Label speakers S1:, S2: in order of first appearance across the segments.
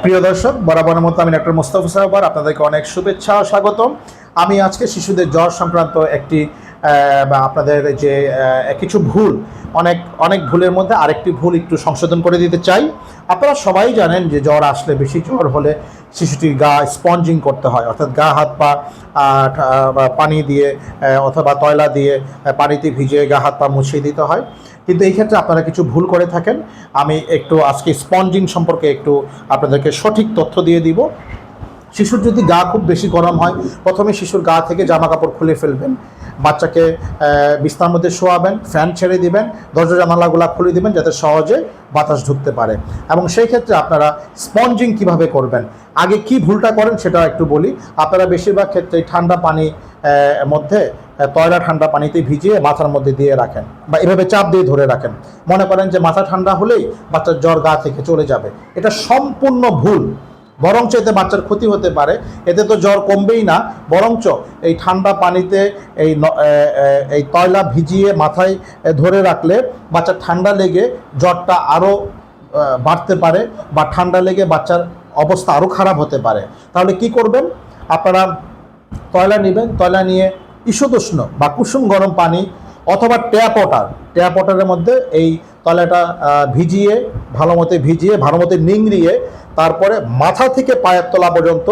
S1: প্রিয় দর্শক, বরাবরের মতো আমি ডক্টর মোস্তফা সাহবার আপনাদেরকে অনেক শুভেচ্ছা ও স্বাগতম। আমি আজকে শিশুদের জ্বর সংক্রান্ত একটি বা আপনাদের যে কিছু ভুল, অনেক অনেক ভুলের মধ্যে আরেকটি ভুল একটু সংশোধন করে দিতে চাই। আপনারা সবাই জানেন যে জ্বর আসলে, বেশি জ্বর হলে শিশুটির গা স্পঞ্জিং করতে হয়, অর্থাৎ গা হাত পা পানি দিয়ে অথবা তয়লা দিয়ে পানিতে ভিজিয়ে গা হাত পা মুছিয়ে দিতে হয়। কিন্তু এই ক্ষেত্রে আপনারা কিছু ভুল করে থাকেন। আমি একটু আজকে স্পঞ্জিং সম্পর্কে একটু আপনাদেরকে সঠিক তথ্য দিয়ে দিব। শিশুর যদি গা খুব বেশি গরম হয়, প্রথমে শিশুর গা থেকে জামা কাপড় খুলে ফেলবেন, বাচ্চাকে বিছানার মধ্যে শোয়াবেন, ফ্যান ছেড়ে দিবেন, দরজা জানালাগুলো খুলে দিবেন যাতে সহজে বাতাস ঢুকতে পারে। এবং সেই ক্ষেত্রে আপনারা স্পঞ্জিং কিভাবে করবেন, আগে কি ভুলটা করেন সেটা একটু বলি। আপনারা বেশিরভাগ ক্ষেত্রে ঠান্ডা পানি মধ্যে তয়লা ঠান্ডা পানিতে ভিজিয়ে মাথার মধ্যে দিয়ে রাখেন বা এভাবে চাপ দিয়ে ধরে রাখেন। মনে করেন যে মাথা ঠান্ডা হলেই বাচ্চার জ্বর গা থেকে চলে যাবে। এটা সম্পূর্ণ ভুল। বরঞ্চ এতে বাচ্চার ক্ষতি হতে পারে। এতে তো জ্বর কমবেই না, বরঞ্চ এই ঠান্ডা পানিতে এই তয়লা ভিজিয়ে মাথায় ধরে রাখলে বাচ্চার ঠান্ডা লেগে জ্বরটা আরও বাড়তে পারে বা ঠান্ডা লেগে বাচ্চার অবস্থা আরও খারাপ হতে পারে। তাহলে কি করবেন, আপনারা তয়লা নেবেন, তয়লা নিয়ে ঈষদুষ্ণ বা কুসুম গরম পানি অথবা ট্যাপ ওয়াটারের মধ্যে এই তয়লাটা ভালো মতো নিংড়িয়ে তারপরে মাথা থেকে পায়ের তলা পর্যন্ত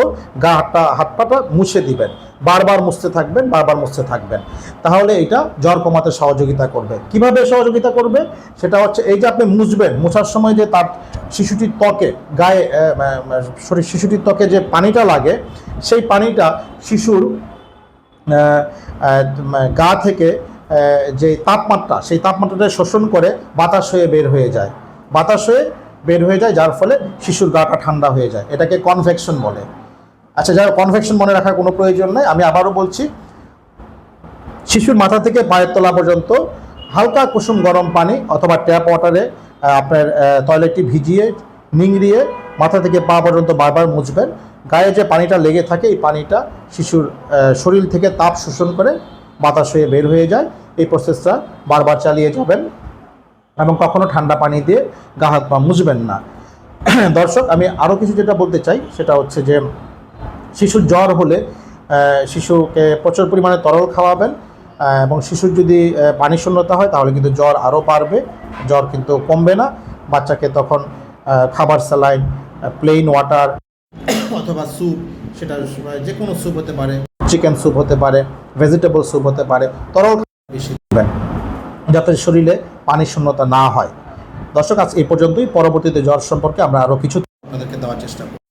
S1: হাত পাটা মুছে দিবেন। বারবার মুছতে থাকবেন। তাহলে এটা জ্বর কমাতে সহযোগিতা করবে। কিভাবে সহযোগিতা করবে সেটা হচ্ছে, এই যে আপনি মোছার সময় যে তার শিশুটির ত্বকে যে পানিটা লাগে, সেই পানিটা শিশুর গা থেকে যে তাপমাত্রা, সেই তাপমাত্রাটা শোষণ করে বাতাস হয়ে বের হয়ে যায়, যার ফলে শিশুর গাটা ঠান্ডা হয়ে যায়। এটাকে কনভেকশন বলে। আচ্ছা, যারা কনভেকশন মনে রাখার কোনো প্রয়োজন নেই, আমি আবারও বলছি। শিশুর মাথা থেকে পায়ের তলা পর্যন্ত হালকা কুসুম গরম পানি অথবা ট্যাপ ওয়াটারে আপনার টয়লেটটি ভিজিয়ে নিংড়িয়ে মাথা থেকে পা পর্যন্ত বারবার মুছবেন। গায়ে যে পানিটা লেগে থাকে, এই পানিটা শিশুর শরীর থেকে তাপ শোষণ করে বাতাস হয়ে বের হয়ে যায়। এই প্রসেসটা বারবার চালিয়ে যাবেন এবং কখনো ঠান্ডা পানি দিয়ে গা হাত পা মুছবেন না। দর্শক, আমি আরও কিছু যেটা বলতে চাই সেটা হচ্ছে যে, শিশুর জ্বর হলে শিশুকে প্রচুর পরিমাণে তরল খাওয়াবেন এবং শিশুর যদি পানি শূন্যতা হয় তাহলে কিন্তু জ্বর আরও বাড়বে, জ্বর কিন্তু কমবে না। বাচ্চাকে তখন খাবার স্যালাইন, প্লেন ওয়াটার অথবা স্যুপ, সেটা যে কোনো স্যুপ হতে পারে, চিকেন স্যুপ হতে পারে, ভেজিটেবল স্যুপ হতে পারে, তরল বেশি দেবেন যাতে শরীরে পানি শূন্যতা না হয়। দর্শক, আজ এই পর্যন্তই। পরবর্তীতে জ্বর সম্পর্কে আমরা আরও কিছু আপনাদেরকে দেওয়ার চেষ্টা করব।